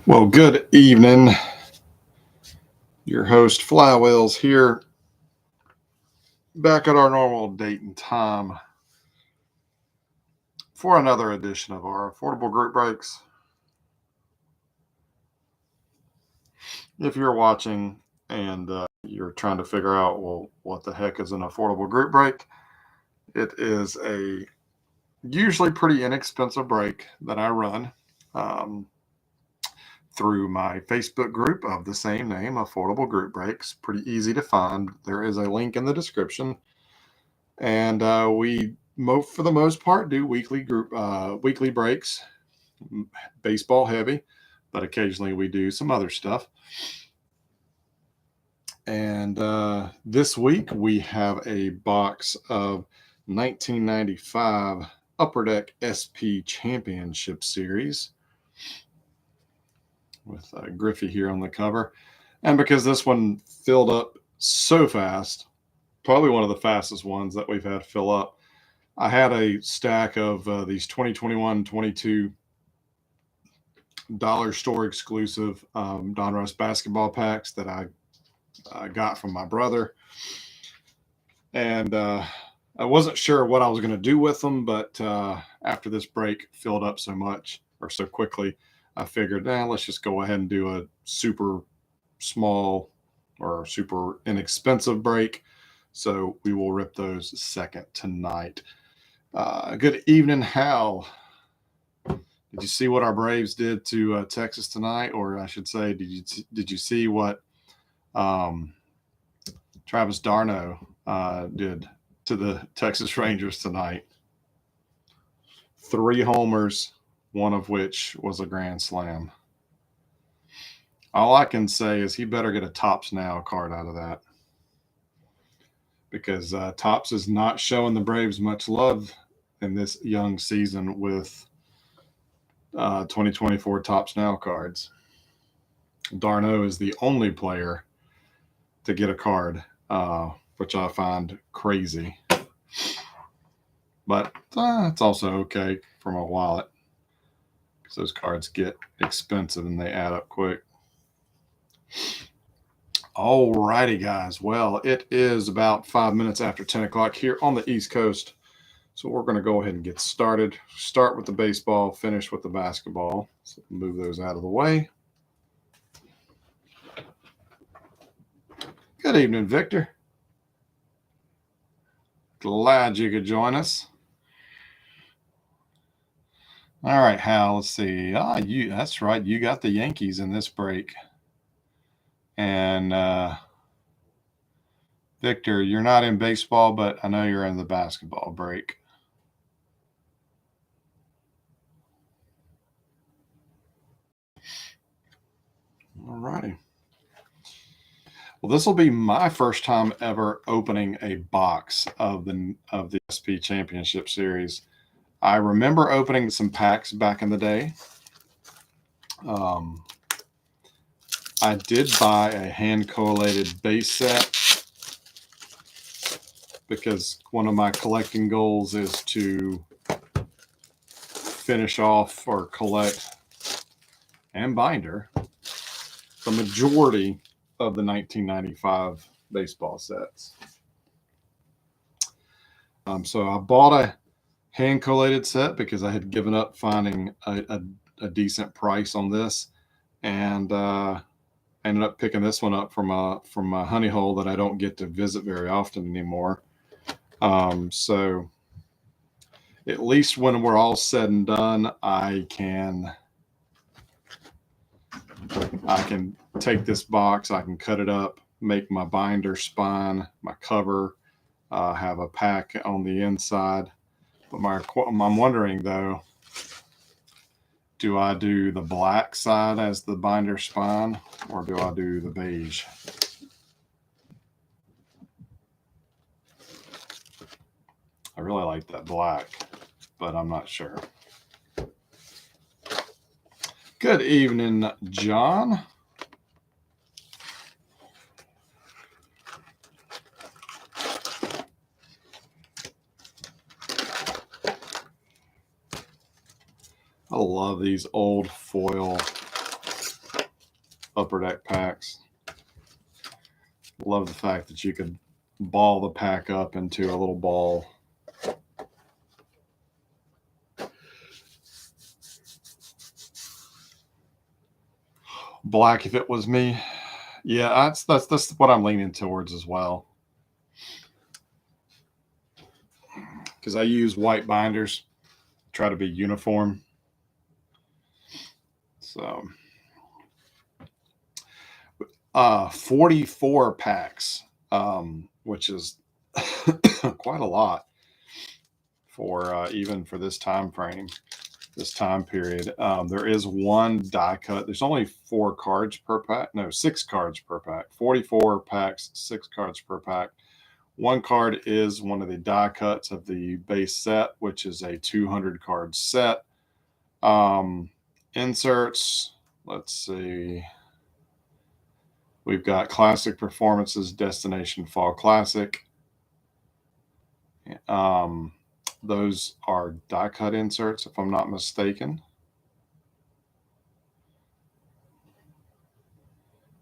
Well, good evening. Your host, Flywheels, here, back at our normal date and time for another edition of our affordable group breaks. If you're watching and you're trying to figure out, well, what the heck is an affordable group break? It is a usually pretty inexpensive break that I run um, through my Facebook group of the same name, Affordable Group Breaks. Pretty easy to find. There is a link in the description. And for the most part, do weekly breaks, baseball heavy, but occasionally we do some other stuff. And this week we have a box of 1995 Upper Deck SP Championship Series with Griffey here on the cover. And because this one filled up so fast, probably one of the fastest ones that we've had fill up, I had a stack of these 2021-22 dollar store exclusive Donruss basketball packs that I got from my brother. And I wasn't sure what I was going to do with them, but after this break filled up so much or so quickly, I figured, let's just go ahead and do a super small or super inexpensive break. So we will rip those second tonight. Good evening, Hal. Did you see what our Braves did to Texas tonight, or I should say, did you see what Travis d'Arnaud did to the Texas Rangers tonight? 3 homers, one of which was a grand slam. All I can say is he better get a Topps Now card out of that, because Topps is not showing the Braves much love in this young season with 2024 Topps Now cards. d'Arnaud is the only player to get a card, which I find crazy. But it's also okay for my wallet, because those cards get expensive and they add up quick. All righty, guys. Well, it is about 5 minutes after 10 o'clock here on the East Coast. So we're going to go ahead and get started. Start with the baseball, finish with the basketball. So move those out of the way. Good evening, Victor. Glad you could join us. All right, Hal, let's see. That's right. You got the Yankees in this break. And Victor, you're not in baseball, but I know you're in the basketball break. All righty. Well, this will be my first time ever opening a box of the SP Championship Series. I remember opening some packs back in the day. I did buy a hand collated base set, because one of my collecting goals is to finish off or collect and binder the majority of the 1995 baseball sets. So I bought a hand collated set because I had given up finding a decent price on this, and ended up picking this one up from a honey hole that I don't get to visit very often anymore. So at least when we're all said and done, I can take this box, I can cut it up, make my binder spine, my cover, have a pack on the inside. But I'm wondering though, do I do the black side as the binder spine, or do I do the beige? I really like that black, but I'm not sure. Good evening, John. I love these old foil Upper Deck packs. Love the fact that you could ball the pack up into a little ball. Black if it was me. Yeah, that's what I'm leaning towards as well. Because I use white binders, try to be uniform. So 44 packs, which is quite a lot for even for this time frame, this time period. There is one die cut. There's only 4 cards per pack. No, 6 cards per pack. 44 packs, 6 cards per pack. One card is one of the die cuts of the base set, which is a 200 card set. Inserts, let's see. We've got Classic Performances, Destination Fall Classic. Those are die cut inserts, if I'm not mistaken.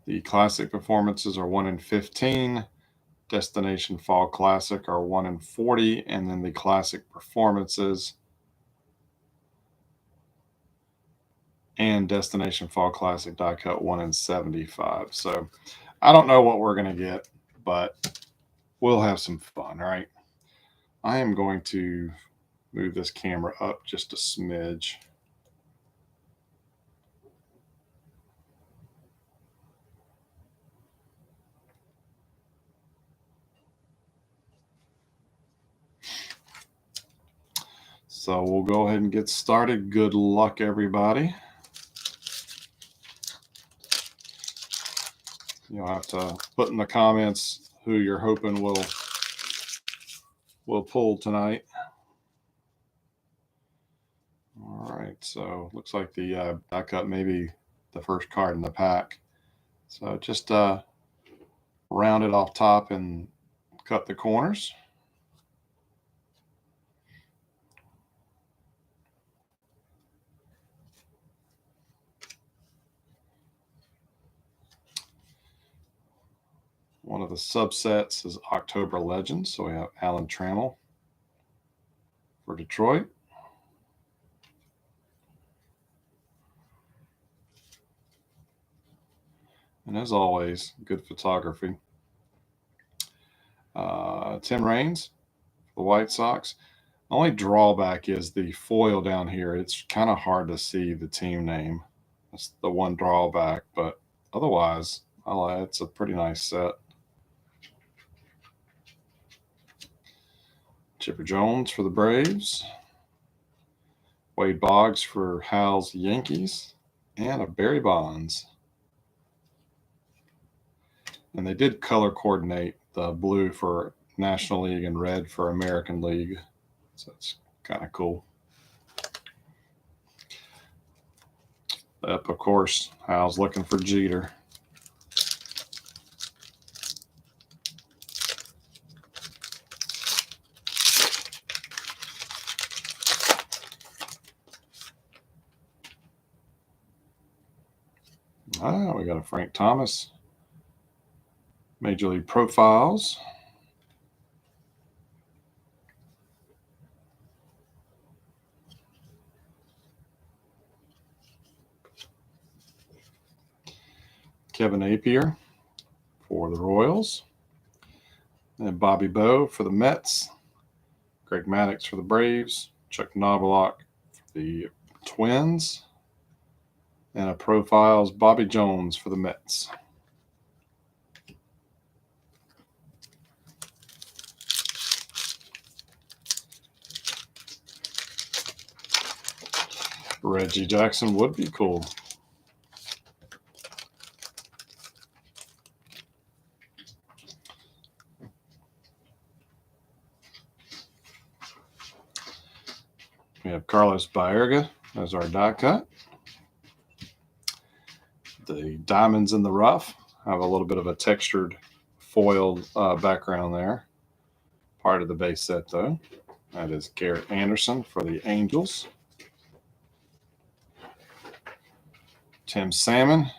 The Classic Performances are 1 in 15. Destination Fall Classic are 1 in 40. And then the Classic Performances and Destination Fall Classic die cut 1 in 75. So I don't know what we're going to get, but we'll have some fun, right? I am going to move this camera up just a smidge. So we'll go ahead and get started. Good luck, everybody. You'll have to put in the comments who you're hoping will pull tonight. All right, so looks like the die cut may be the first card in the pack. So just round it off top and cut the corners. One of the subsets is October Legends. So we have Alan Trammell for Detroit. And as always, good photography. Tim Raines for the White Sox. Only drawback is the foil down here. It's kind of hard to see the team name. That's the one drawback, but otherwise, it's a pretty nice set. Chipper Jones for the Braves. Wade Boggs for Hal's Yankees. And a Barry Bonds. And they did color coordinate the blue for National League and red for American League. So it's kind of cool. Up, of course, Hal's looking for Jeter. We got a Frank Thomas. Major League Profiles. Kevin Appier for the Royals. And Bobby Bowe for the Mets. Greg Maddux for the Braves. Chuck Knobloch for the Twins. And a Profiles Bobby Jones for the Mets. Reggie Jackson would be cool. We have Carlos Baerga as our die cut. The Diamonds in the Rough have a little bit of a textured foil background there. Part of the base set, though. That is Garrett Anderson for the Angels. Tim Salmon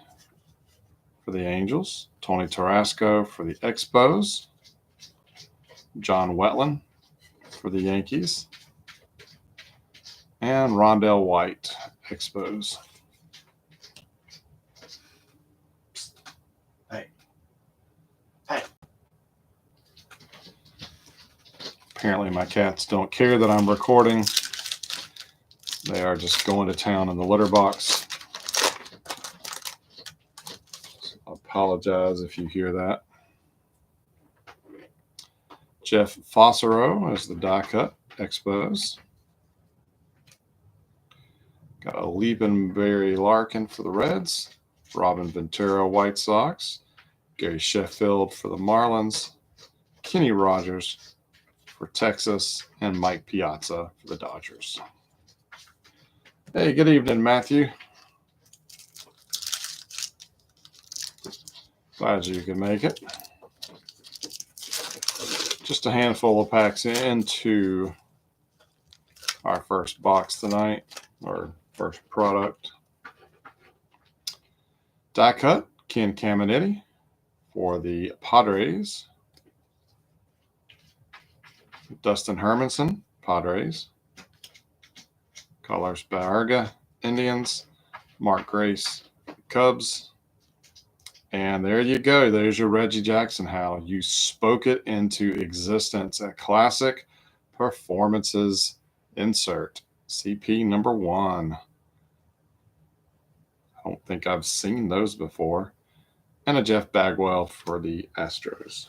for the Angels, Tony Tarasco for the Expos, John Wetland for the Yankees, and Rondell White, Expos. Hey. Apparently my cats don't care that I'm recording. They are just going to town in the litter box. So I apologize if you hear that. Jeff Fossero is the die cut, Expos. Got a Liebenberry Larkin for the Reds, Robin Ventura, White Sox, Gary Sheffield for the Marlins, Kenny Rogers for Texas, and Mike Piazza for the Dodgers. Hey, good evening, Matthew. Glad you could make it. Just a handful of packs into our first box tonight, or first product. Die cut, Ken Caminiti for the Padres. Dustin Hermanson, Padres. Carlos Baerga, Indians. Mark Grace, Cubs. And there you go. There's your Reggie Jackson, Hal. You spoke it into existence. A classic performances insert. CP number 1. I don't think I've seen those before. And a Jeff Bagwell for the Astros.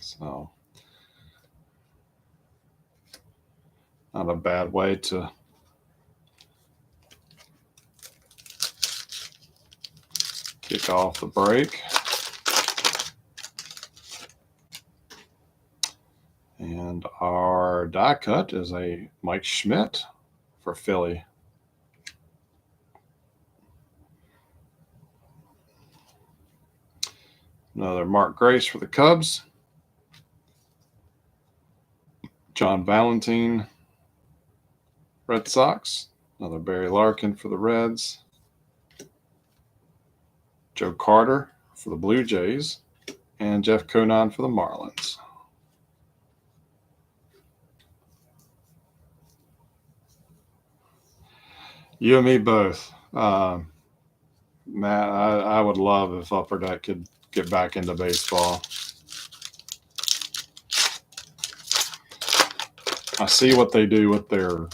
So, not a bad way to kick off the break. And our die cut is a Mike Schmidt for Philly. Another Mark Grace for the Cubs. John Valentine, Red Sox. Another Barry Larkin for the Reds. Joe Carter for the Blue Jays. And Jeff Conan for the Marlins. You and me both. Matt, I would love if Upper Deck could get back into baseball. I see what they do with their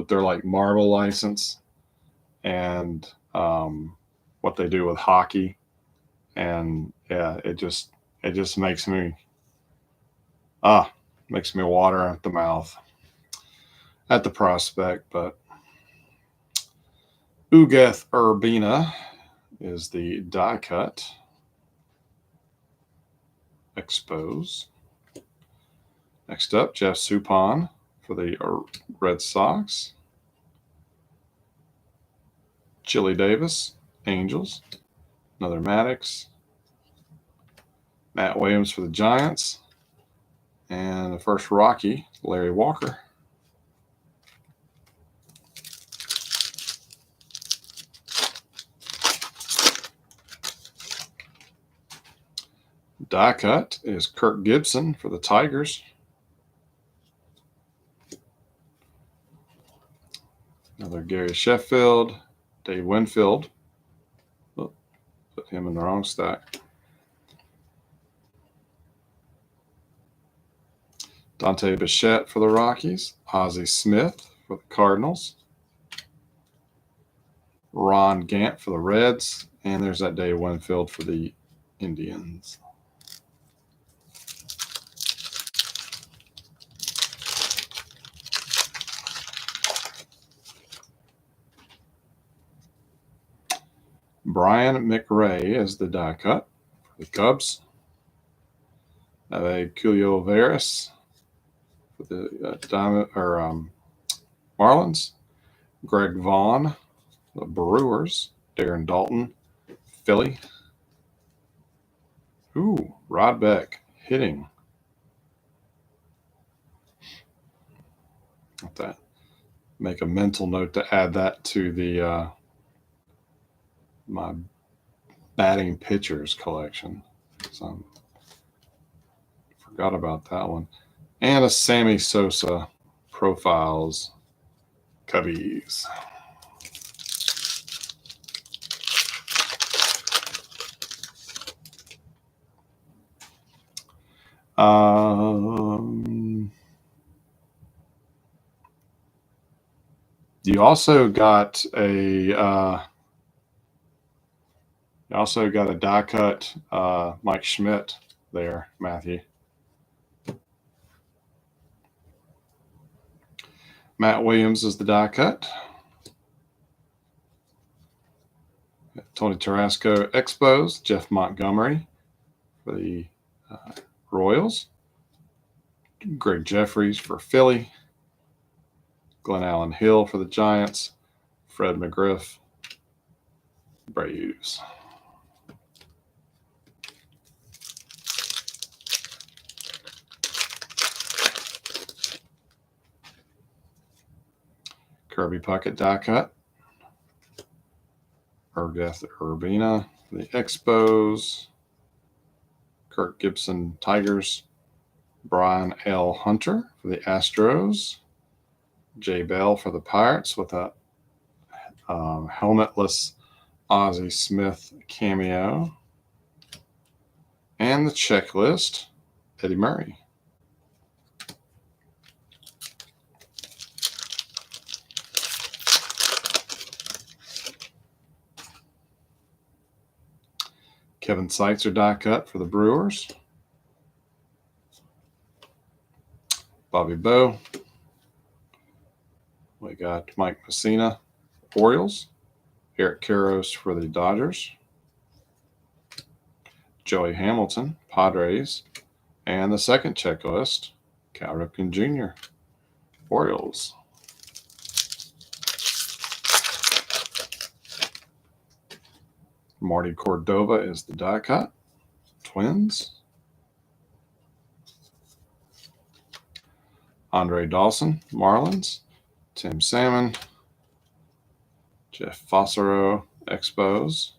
like marble license, and what they do with hockey, and yeah, it just makes me water at the mouth at the prospect. But Ugueth Urbina is the die cut. Expose. Next up, Jeff Suppan for the Red Sox. Chili Davis, Angels. Another Maddox. Matt Williams for the Giants. And the first Rocky, Larry Walker. Die cut is Kirk Gibson for the Tigers. Another Gary Sheffield, Dave Winfield. Oh, put him in the wrong stack. Dante Bichette for the Rockies. Ozzie Smith for the Cardinals. Ron Gant for the Reds. And there's that Dave Winfield for the Indians. Brian McRae is the die cut for the Cubs. Julio Veras for the Marlins. Greg Vaughn, the Brewers. Darren Dalton, Philly. Ooh, Rod Beck hitting. Like that. Make a mental note to add that to the my batting pitchers collection. So forgot about that one. And a Sammy Sosa profiles Cubbies. You also got a die cut Mike Schmidt there, Matthew. Matt Williams is the die cut. Tony Tarasco Expos, Jeff Montgomery for the Royals, Greg Jeffries for Philly, Glenn Allen Hill for the Giants, Fred McGriff, Braves. Kirby Puckett die cut. Ergeth Urbina for the Expos, Kirk Gibson Tigers, Brian L. Hunter for the Astros, Jay Bell for the Pirates with a helmetless Ozzie Smith cameo, and the checklist, Eddie Murray. Kevin Seitzer die cut for the Brewers. Bobby Bowe. We got Mike Messina, Orioles. Eric Karros for the Dodgers. Joey Hamilton, Padres. And the second checklist, Cal Ripken Jr., Orioles. Marty Cordova is the die cut, Twins. Andre Dawson, Marlins. Tim Salmon, Jeff Fossero, Expos.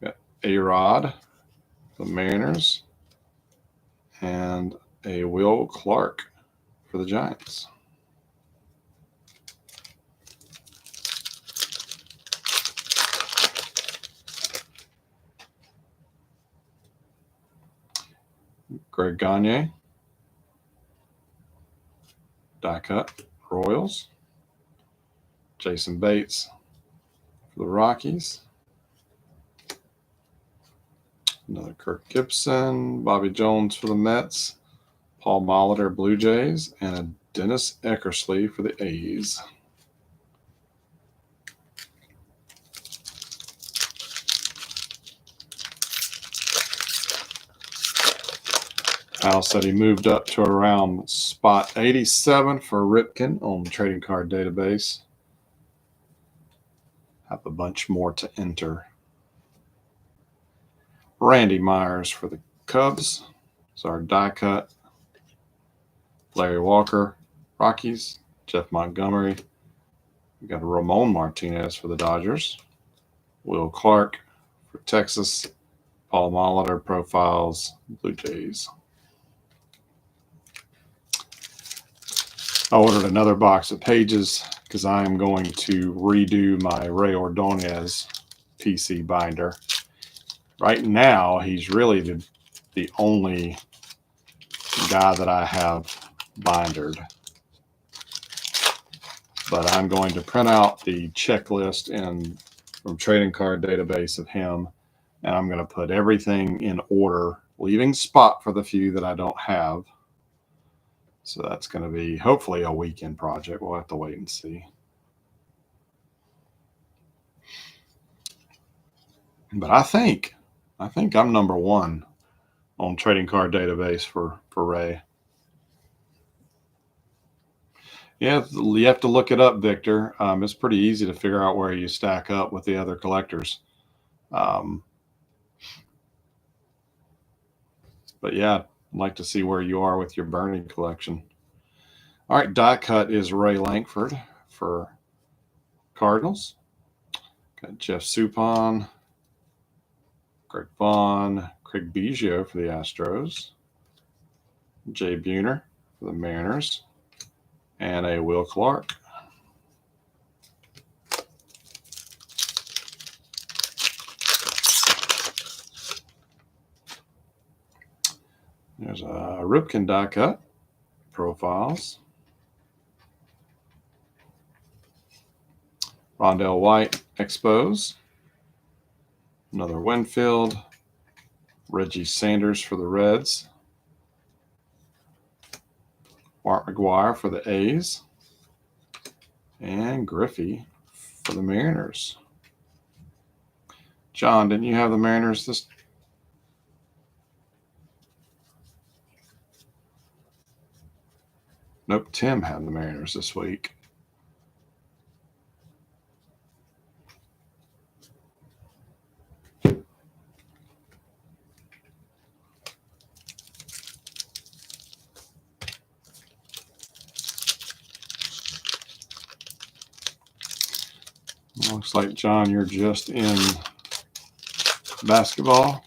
Got A-Rod, the Mariners. And a Will Clark for the Giants. Greg Gagne, die cut, Royals. Jason Bates for the Rockies. Another Kirk Gibson, Bobby Jones for the Mets, Paul Molitor, Blue Jays, and a Dennis Eckersley for the A's. Al said he moved up to around spot 87 for Ripken on the trading card database. Have a bunch more to enter. Randy Myers for the Cubs. It's our die cut. Larry Walker, Rockies. Jeff Montgomery. We got Ramon Martinez for the Dodgers. Will Clark for Texas. Paul Molitor profiles Blue Jays. I ordered another box of pages because I am going to redo my Ray Ordonez PC binder. Right now, he's really the only guy that I have bindered. But I'm going to print out the checklist from trading card database of him, and I'm going to put everything in order, leaving spot for the few that I don't have. So that's going to be hopefully a weekend project. We'll have to wait and see. But I think I'm number one on trading card database for Ray. Yeah, you have to look it up, Victor. It's pretty easy to figure out where you stack up with the other collectors. But yeah, I'd like to see where you are with your Bernie collection. All right, die cut is Ray Lankford for Cardinals. Got Jeff Suppan, Greg Vaughn, Craig Biggio for the Astros, Jay Buhner for the Mariners, and a Will Clark. There's a Ripken die cut, profiles. Rondell White, expos. Another Winfield. Reggie Sanders for the Reds. Mark McGwire for the A's. And Griffey for the Mariners. John, didn't you have the Mariners this? Nope, Tim had the Mariners this week. Looks like, John, you're just in basketball.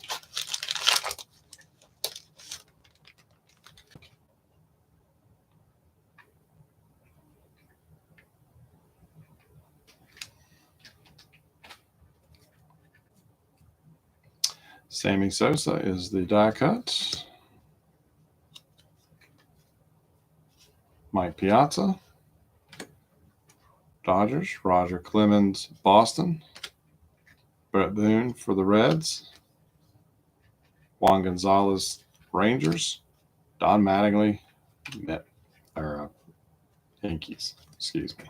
Sammy Sosa is the die cut. Mike Piazza, Dodgers. Roger Clemens, Boston. Brett Boone for the Reds. Juan Gonzalez, Rangers. Don Mattingly, Yankees. Excuse me.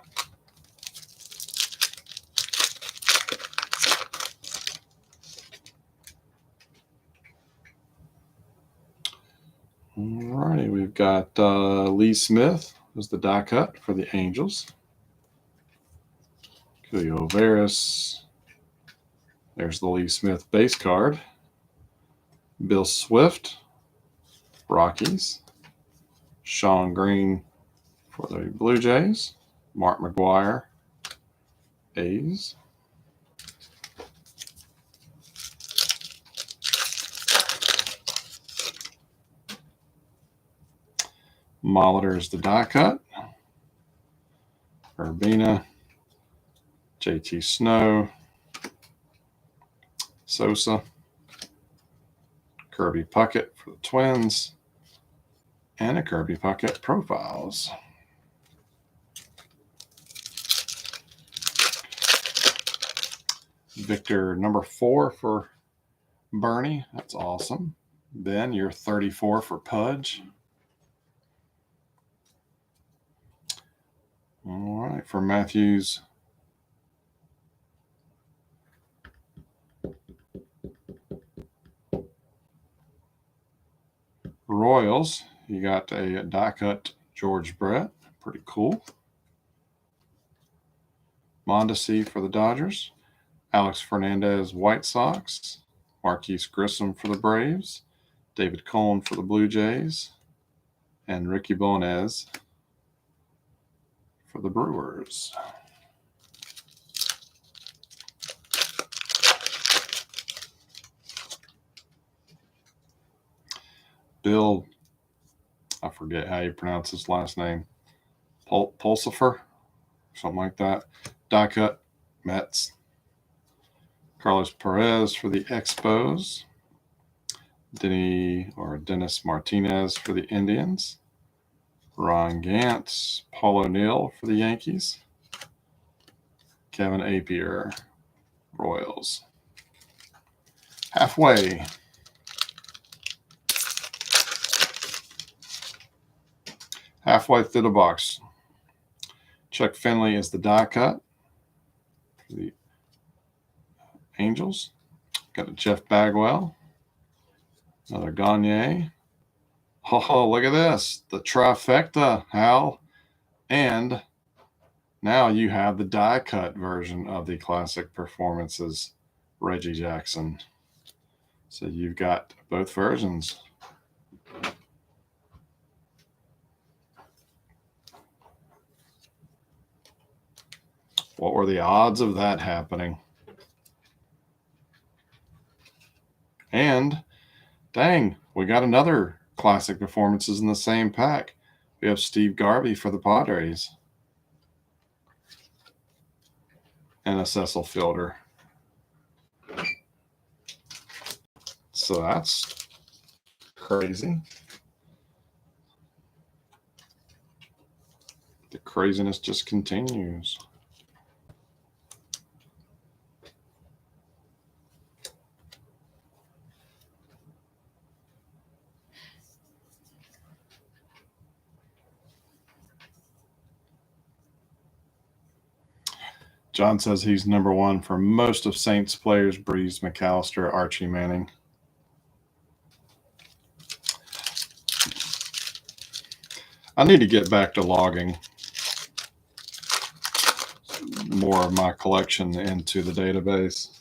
Alrighty, we've got Lee Smith as the die cut for the Angels. Julio Veras. There's the Lee Smith base card. Bill Swift, Rockies. Sean Green for the Blue Jays. Mark McGwire, A's. Molitor's the die cut. Urbina, JT Snow, Sosa, Kirby Puckett for the Twins, and a Kirby Puckett profiles. Victor, number 4 for Bernie. That's awesome. Ben, you're 34 for Pudge. All right, for Matthews. Royals, you got a die cut George Brett. Pretty cool. Mondesi for the Dodgers. Alex Fernandez, White Sox. Marquise Grissom for the Braves. David Cone for the Blue Jays. And Ricky Bones for the Brewers. Bill, I forget how you pronounce his last name. Pulsifer, something like that. Die cut, Mets. Carlos Perez for the Expos. Dennis Martinez for the Indians. Ron Gantz, Paul O'Neill for the Yankees. Kevin Apier, Royals. Halfway. Halfway through the box. Chuck Finley is the die cut for the Angels. Got a Jeff Bagwell. Another Gagne. Oh, look at this. The trifecta, Hal. And now you have the die cut version of the Classic Performances Reggie Jackson. So you've got both versions. What were the odds of that happening? And dang, we got another classic performances in the same pack. We have Steve Garvey for the Padres and a Cecil Fielder. So that's crazy. The craziness just continues. John says he's number one for most of Saints players: Breeze, McAllister, Archie Manning. I need to get back to logging more of my collection into the database.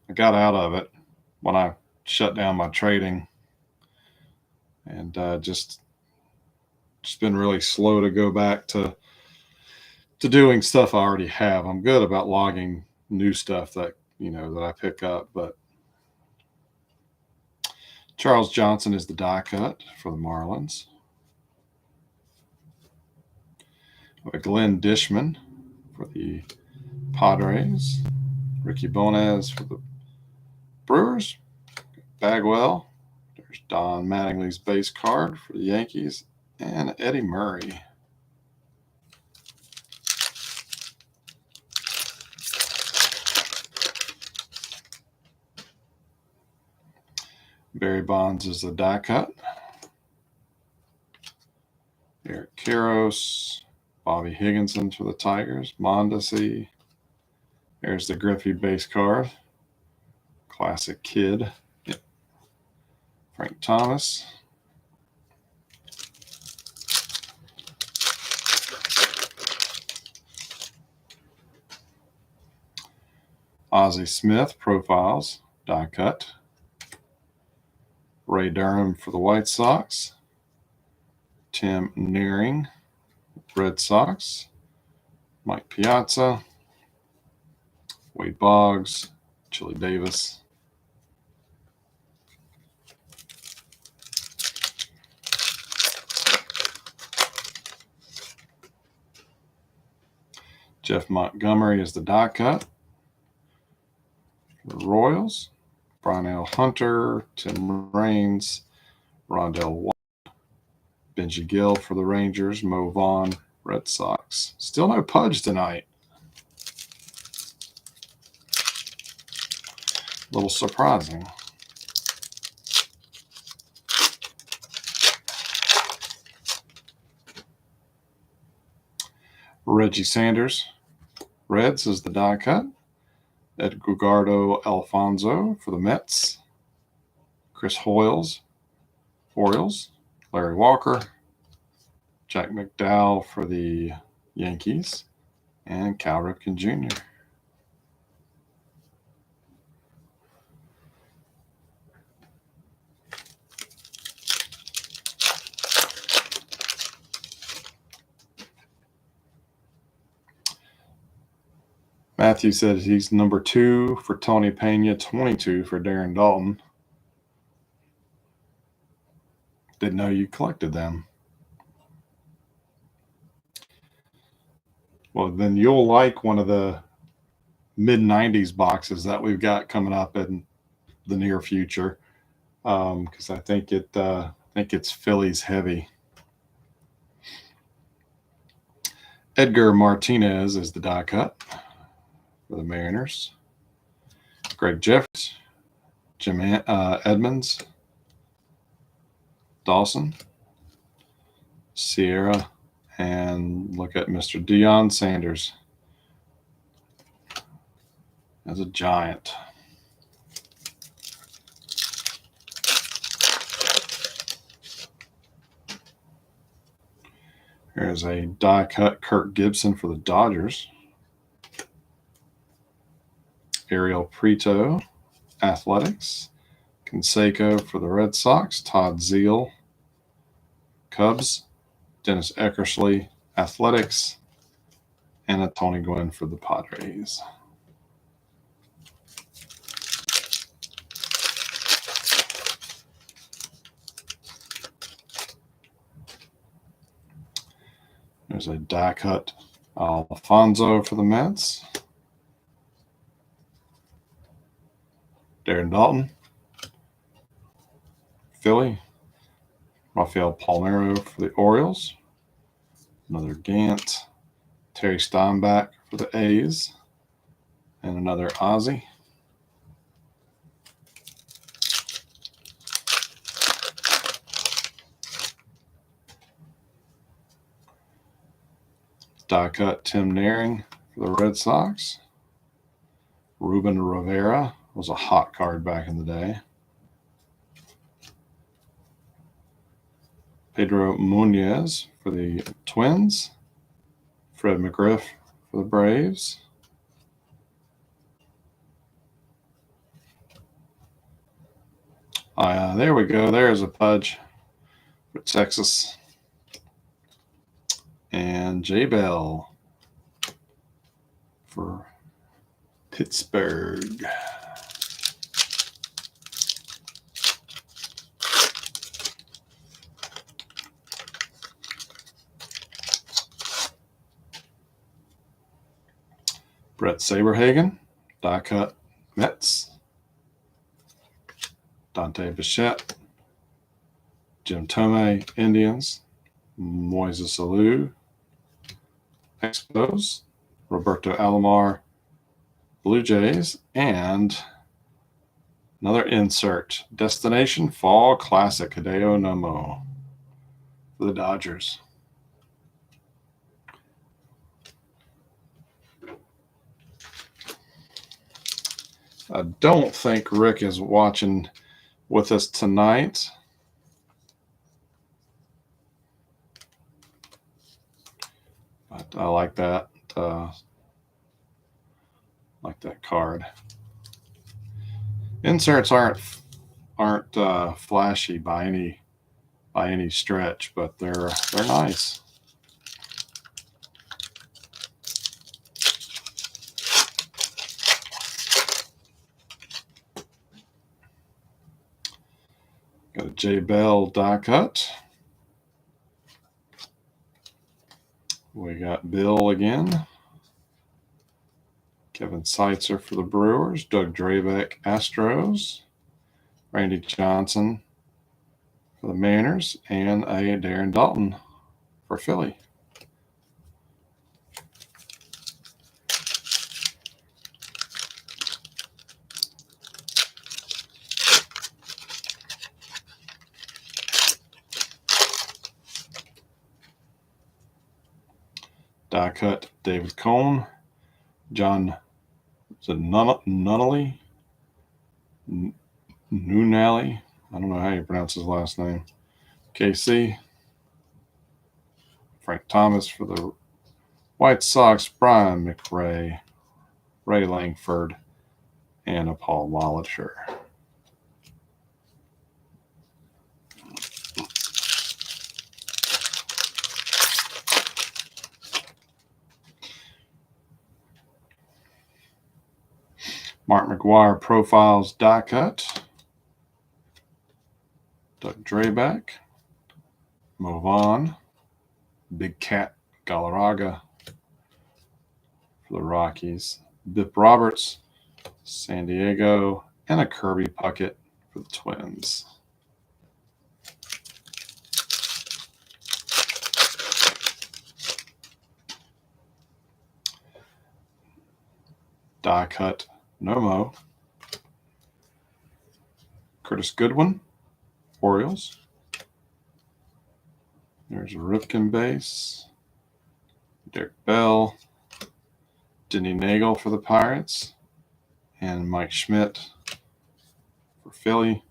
I got out of it when I shut down my trading, and just been really slow to go back to doing stuff I already have. I'm good about logging new stuff that that I pick up, but Charles Johnson is the die cut for the Marlins. Glenn Dishman for the Padres. Ricky Bones for the Brewers. Bagwell. There's Don Mattingly's base card for the Yankees. And Eddie Murray. Barry Bonds is the die cut. Eric Karros. Bobby Higginson for the Tigers. Mondesi. There's the Griffey base card. Classic kid. Yep. Frank Thomas. Ozzie Smith profiles, die cut. Ray Durham for the White Sox. Tim Nearing, Red Sox. Mike Piazza. Wade Boggs. Chili Davis. Jeff Montgomery is the die cut. The Royals. Brunell Hunter. Tim Raines. Rondell White. Benji Gill for the Rangers. Mo Vaughn, Red Sox. Still no Pudge tonight. A little surprising. Reggie Sanders, Reds is the die cut. Edgardo Alfonso for the Mets. Chris Hoyles, Orioles. Larry Walker. Jack McDowell for the Yankees. And Cal Ripken Jr. Matthew said he's number 2 for Tony Pena, 22 for Darren Dalton. Didn't know you collected them. Well, then you'll like one of the mid-90s boxes that we've got coming up in the near future, because I think it's Phillies heavy. Edgar Martinez is the die cut for the Mariners. Greg Jeffers, Jim Edmonds, Dawson, Sierra, and look at Mr. Deion Sanders as a Giant. There's a die cut Kirk Gibson for the Dodgers. Ariel Prieto, Athletics. Canseco for the Red Sox. Todd Zeile, Cubs. Dennis Eckersley, Athletics. and a Tony Gwynn for the Padres. There's a die cut Alfonso for the Mets. Darren Dalton, Philly. Rafael Palmeiro for the Orioles. Another Gant. Terry Steinbach for the A's. And another Ozzie. Die cut Tim Naring for the Red Sox. Ruben Rivera was a hot card back in the day. Pedro Munoz for the Twins. Fred McGriff for the Braves. There we go. There's a Pudge for Texas. And J Bell for Pittsburgh. Brett Saberhagen, die cut Mets. Dante Bichette, Jim Thome, Indians. Moises Alou, Expos. Roberto Alomar, Blue Jays. And another insert, Destination Fall Classic, Hideo Nomo for the Dodgers. I don't think Rick is watching with us tonight. But I like that. Like that card. Inserts aren't flashy by any stretch, but they're nice. Got a J Bell die cut. We got Bill again. Kevin Seitzer for the Brewers. Doug Drabek, Astros. Randy Johnson for the Mariners. And a Darren Dalton for Philly. Die cut David Cone, John Nunnally, Nunali. I don't know how you pronounce his last name. KC. Frank Thomas for the White Sox, Brian McRae, Ray Langford, and a Paul Molitor. Mark McGuire Profiles die cut. Doug Drabek. Mo Vaughn. Big Cat Galarraga for the Rockies. Bip Roberts, San Diego, and a Kirby Puckett for the Twins. Die cut Nomo. Curtis Goodwin, Orioles. There's a Ripken base. Derek Bell. Denny Nagel for the Pirates. And Mike Schmidt for Philly.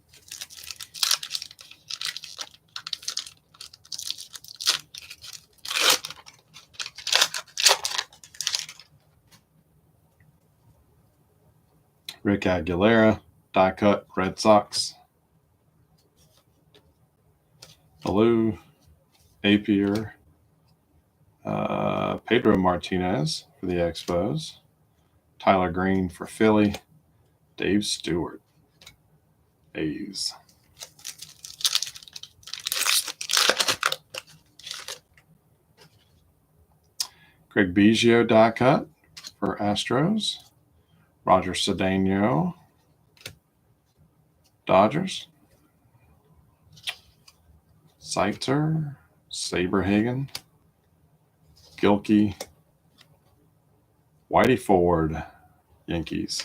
Rick Aguilera, die cut Red Sox. Alou, Apier, Pedro Martinez for the Expos. Tyler Green for Philly. Dave Stewart, A's. Greg Biggio die cut for Astros. Roger Cedeno, Dodgers. Seitzer, Saberhagen, Gilkey, Whitey Ford, Yankees.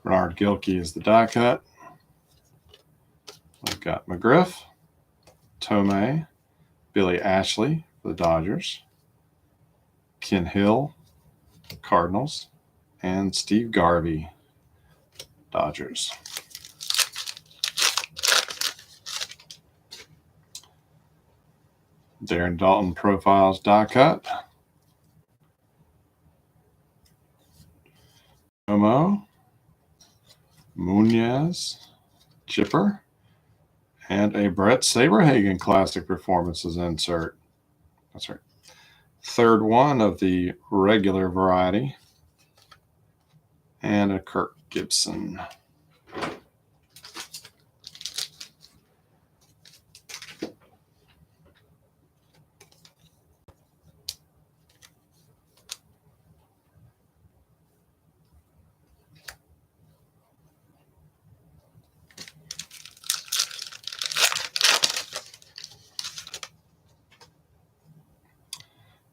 Bernard Gilkey is the die cut. We've got McGriff, Tomei, Billy Ashley for the Dodgers, Ken Hill, Cardinals, and Steve Garvey, Dodgers. Darren Dalton Profiles die cut. Momo, Munoz, Chipper, and a Brett Saberhagen Classic Performances insert. That's right. Third one of the regular variety. And a Kirk Gibson.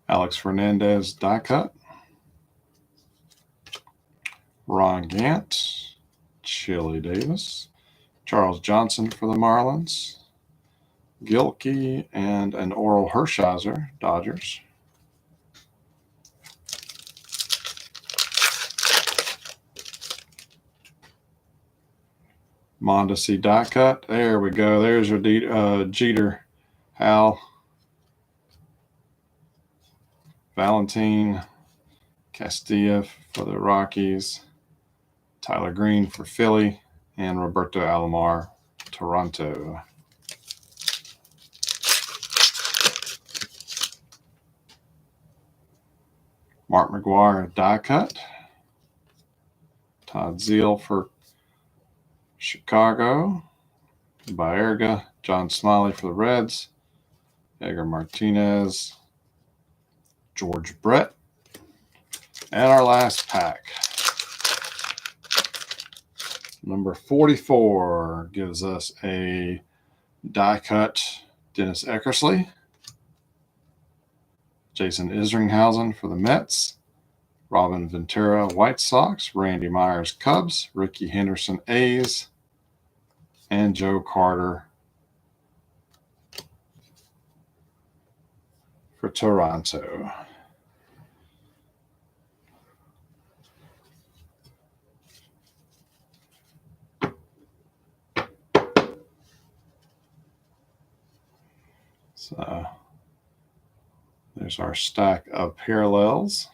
Alex Fernandez die cut. Ron Gant, Chili Davis, Charles Johnson for the Marlins, Gilkey, and an Oral Hershiser, Dodgers. Mondesi die cut. There we go. There's your Jeter, Hal, Valentin, Castilla for the Rockies, Tyler Green for Philly, and Roberto Alomar, Toronto. Mark McGwire die cut. Todd Zeal for Chicago. Baerga, John Smiley for the Reds. Edgar Martinez, George Brett. And our last pack. Number 44 gives us a die cut Dennis Eckersley. Jason Isringhausen for the Mets. Robin Ventura, White Sox. Randy Myers, Cubs. Ricky Henderson, A's. And Joe Carter for Toronto. So there's our stack of parallels.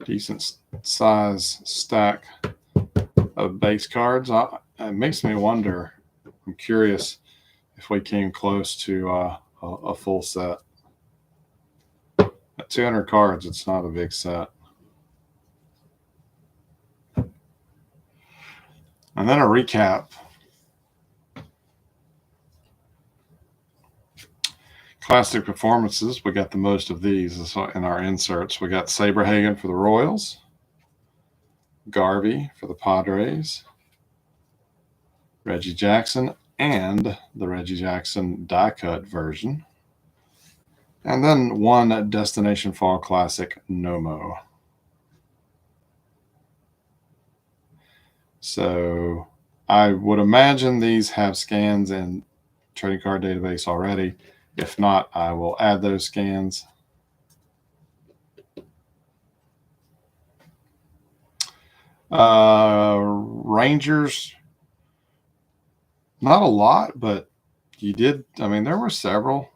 Decent size stack of base cards. It makes me wonder. I'm curious if we came close to a full set. At 200 cards, it's not a big set. And then a recap. Classic performances, we got the most of these in our inserts. We got Saberhagen for the Royals, Garvey for the Padres, Reggie Jackson, and the Reggie Jackson die-cut version. And then one Destination Fall Classic Nomo. So I would imagine these have scans in trading card database already. If not, I will add those scans. Rangers, not a lot, but you did. I mean, there were several.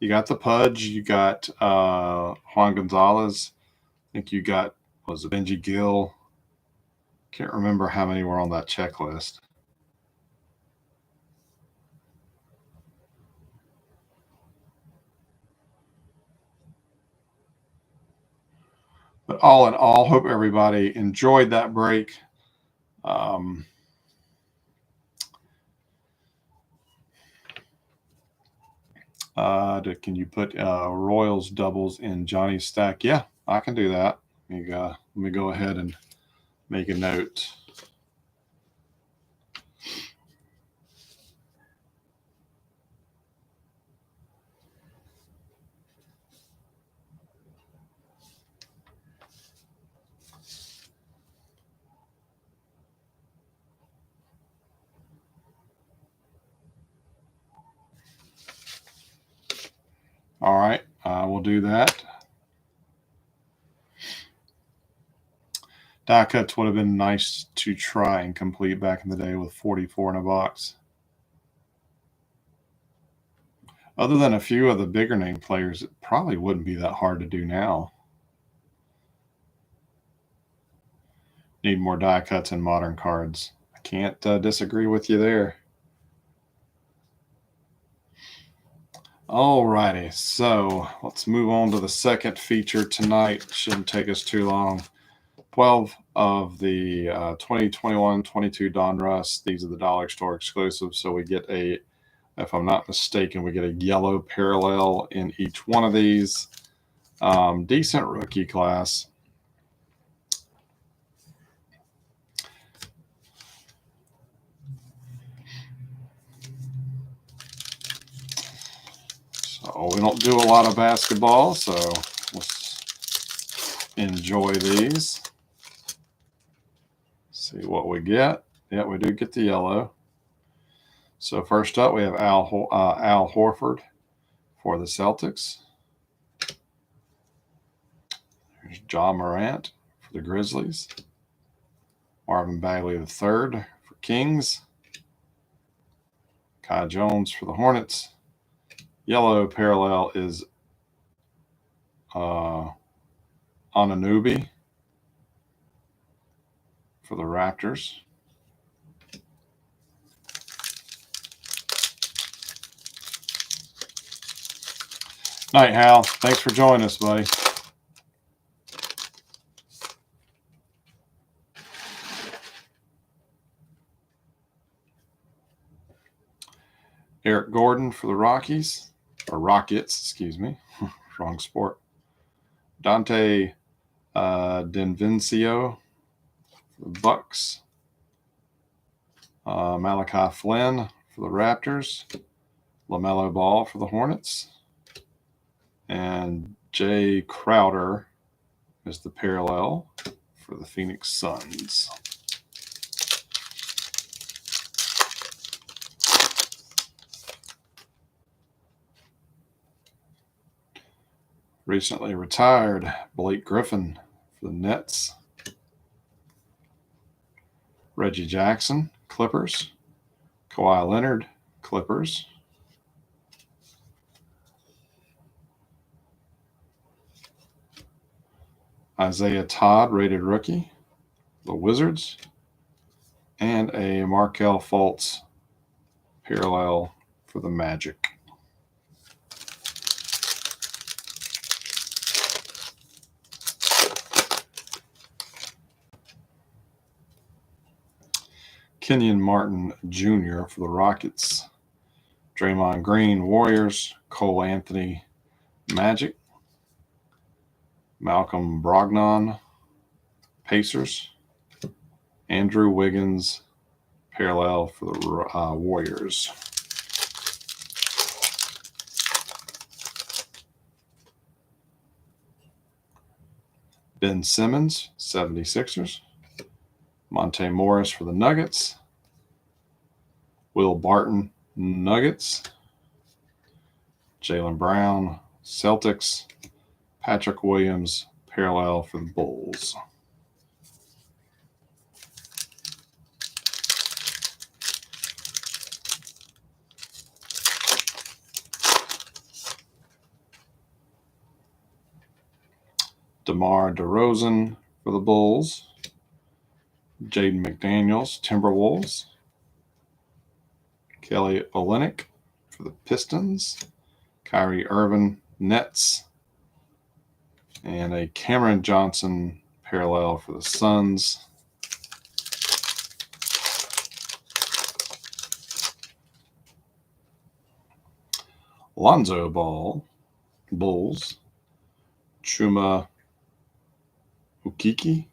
You got the Pudge. You got Juan Gonzalez. I think you got, was it Benji Gill? Can't remember how many were on that checklist. But all in all, hope everybody enjoyed that break. Um, can you put Royals doubles in Johnny's stack? Yeah, I can do that. Let me go ahead and make a note. All right, I will do that. Die cuts would have been nice to try and complete back in the day with 44 in a box. Other than a few of the bigger name players, it probably wouldn't be that hard to do now. Need more die cuts in modern cards. I can't disagree with you there. Alrighty, so let's move on to the second feature tonight. Shouldn't take us too long. 12 of the 2021-22 Donruss. These are the dollar store exclusives. So we get a, if I'm not mistaken, we get a yellow parallel in each one of these. Decent rookie class. So we don't do a lot of basketball, so let's enjoy these. See what we get. Yeah, we do get the yellow. So first up, we have Al Horford for the Celtics. There's John Morant for the Grizzlies. Marvin Bagley III for Kings. Kai Jones for the Hornets. Yellow parallel is Anunoby for the Raptors. Night, Hal. Thanks for joining us, buddy. Eric Gordon for the Rockies, or Rockets, excuse me. Wrong sport. Dante Denvincio for the Bucks. Malachi Flynn for the Raptors. LaMelo Ball for the Hornets. And Jay Crowder is the parallel for the Phoenix Suns. Recently retired Blake Griffin for the Nets. Reggie Jackson, Clippers. Kawhi Leonard, Clippers. Isaiah Todd, rated rookie, the Wizards. And a Markelle Fultz parallel for the Magic. Kenyon Martin Jr. for the Rockets. Draymond Green, Warriors. Cole Anthony, Magic. Malcolm Brogdon, Pacers. Andrew Wiggins, parallel for the Warriors. Ben Simmons, 76ers. Monte Morris for the Nuggets. Will Barton, Nuggets. Jaylen Brown, Celtics. Patrick Williams, parallel for the Bulls. DeMar DeRozan for the Bulls. Jaden McDaniels, Timberwolves. Kelly Olynyk for the Pistons. Kyrie Irving, Nets. And a Cameron Johnson parallel for the Suns. Lonzo Ball, Bulls. Chuma Ukiki,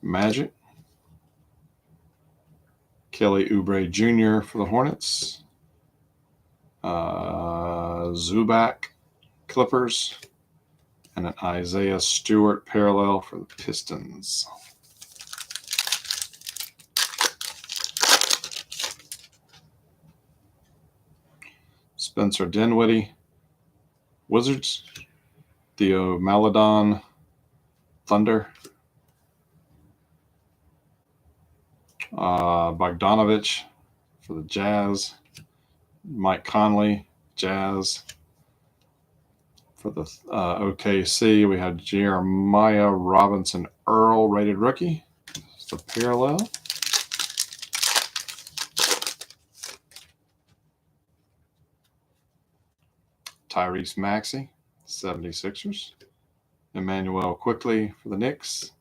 Magic. Kelly Oubre Jr. for the Hornets. Zubac, Clippers. And an Isaiah Stewart parallel for the Pistons. Spencer Dinwiddie, Wizards. Theo Maledon, Thunder. Bogdanovich for the Jazz. Mike Conley, Jazz. For the OKC, we have Jeremiah Robinson Earl, rated rookie. It's the parallel. Tyrese Maxey, 76ers. Emmanuel Quickley for the Knicks.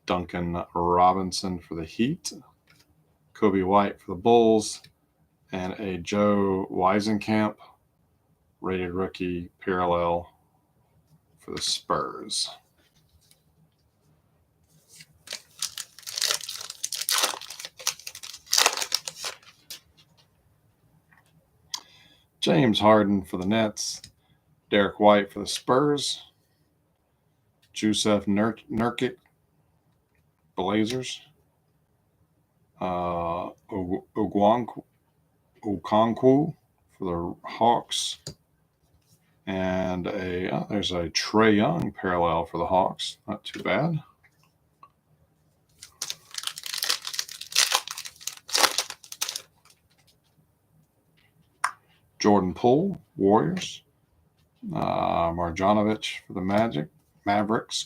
Duncan Robinson for the Heat. Kobe White for the Bulls. And a Joe Weisenkamp, rated rookie parallel for the Spurs. James Harden for the Nets. Derek White for the Spurs. Jusuf Nurkic, Blazers. Okonkwo for the Hawks. And there's a Trae Young parallel for the Hawks. Not too bad. Jordan Poole, Warriors. Marjanovic for the Mavericks,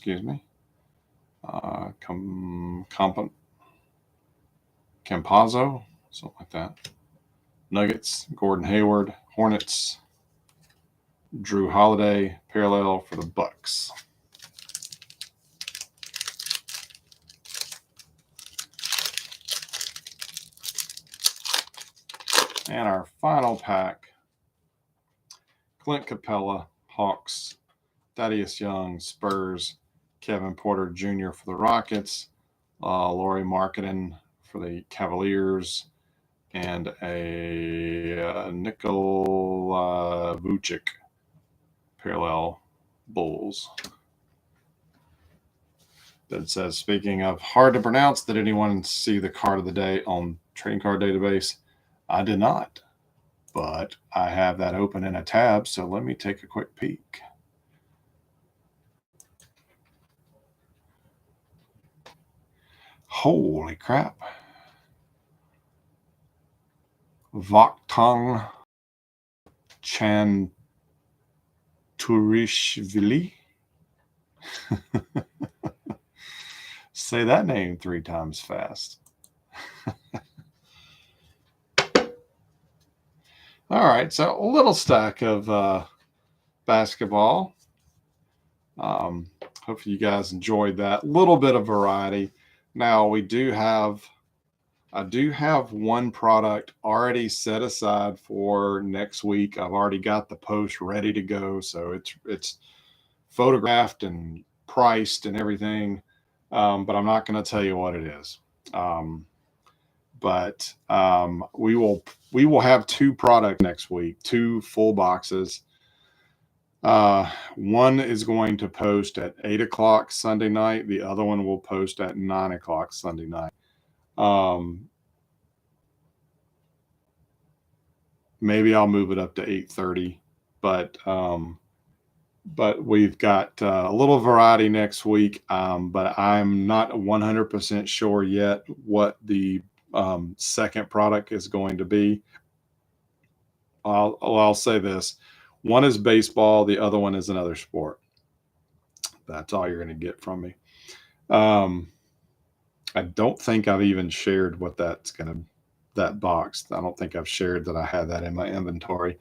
Campazzo, something like that. Nuggets, Gordon Hayward, Hornets. Drew Holiday, parallel for the Bucks. And our final pack, Clint Capella, Hawks. Thaddeus Young, Spurs. Kevin Porter Jr. for the Rockets. Lauri Markkanen for the Cavaliers. And a Nikola Vucic parallel Bulls. That says, speaking of hard to pronounce, did anyone see the card of the day on Trading Card Database? I did not, but I have that open in a tab, so let me take a quick peek. Holy crap. Vakhtang Chanturishvili. Say that name 3 times fast. All right, so a little stack of basketball. Hopefully you guys enjoyed that. Little bit of variety. Now I do have one product already set aside for next week. I've already got the post ready to go, so it's photographed and priced and everything, but I'm not going to tell you what it is. But we will have 2 products next week, 2 full boxes. One is going to post at 8 o'clock Sunday night. The other one will post at 9 o'clock Sunday night. Maybe I'll move it up to 8:30, but we've got a little variety next week. But I'm not 100% sure yet what the second product is going to be. I'll say this. One is baseball. The other one is another sport. That's all you're going to get from me. Um, I don't think I've even shared what that box. I don't think I've shared that I had that in my inventory.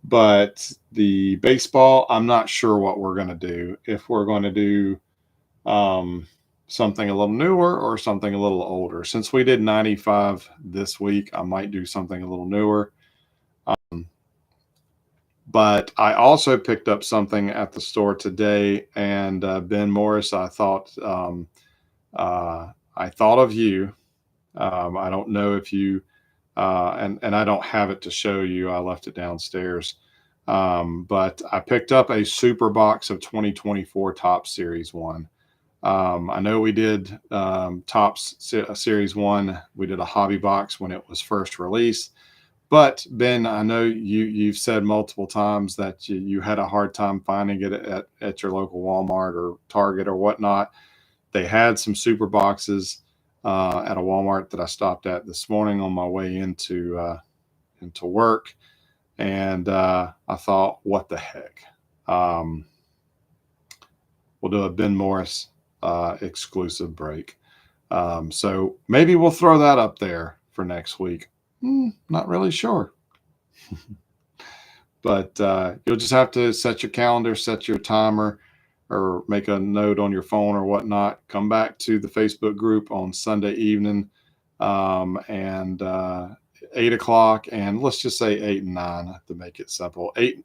But the baseball, I'm not sure what we're going to do. If we're going to do um, something a little newer or something a little older. Since we did 95 this week, I might do something a little newer. But I also picked up something at the store today, and Ben Morris, I thought of you. I don't know if you and I don't have it to show you. I left it downstairs. But I picked up a super box of 2024 Topps Series 1. I know we did Topps Series 1. We did a hobby box when it was first released. But Ben, I know you've said multiple times that you had a hard time finding it at your local Walmart or Target or whatnot. They had some super boxes at a Walmart that I stopped at this morning on my way into work, and I thought, what the heck? Um, we'll do a Ben Morris exclusive break. So maybe we'll throw that up there for next week. Not really sure. But you'll just have to set your calendar, set your timer, or make a note on your phone or whatnot. Come back to the Facebook group on Sunday evening and 8 o'clock, and let's just say 8 and 9 to make it simple. 8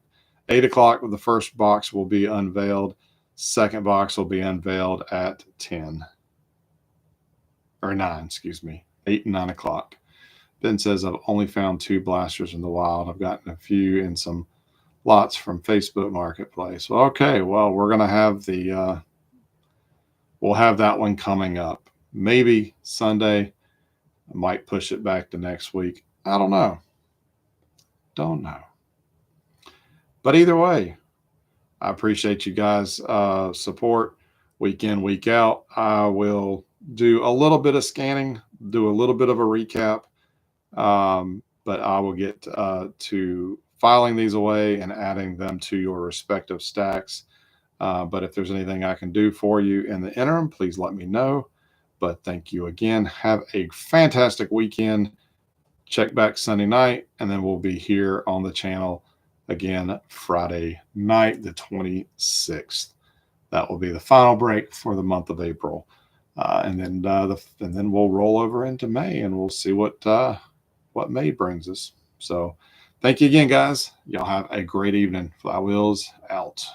o'clock, the first box will be unveiled. Second box will be unveiled at 10 or 9, excuse me, 8 and 9 o'clock. Ben says, I've only found 2 blasters in the wild. I've gotten a few in some lots from Facebook Marketplace. Well, okay, well, we're going to have we'll have that one coming up. Maybe Sunday. I might push it back to next week. I don't know. Don't know. But either way, I appreciate you guys' support week in, week out. I will do a little bit of scanning, do a little bit of a recap, but I will get to filing these away and adding them to your respective stacks. But if there's anything I can do for you in the interim, please let me know. But thank you again. Have a fantastic weekend. Check back Sunday night, and then we'll be here on the channel again Friday night, the 26th. That will be the final break for the month of April, and then we'll roll over into May, and we'll see what May brings us. So, thank you again, guys. Y'all have a great evening. Flywheels out.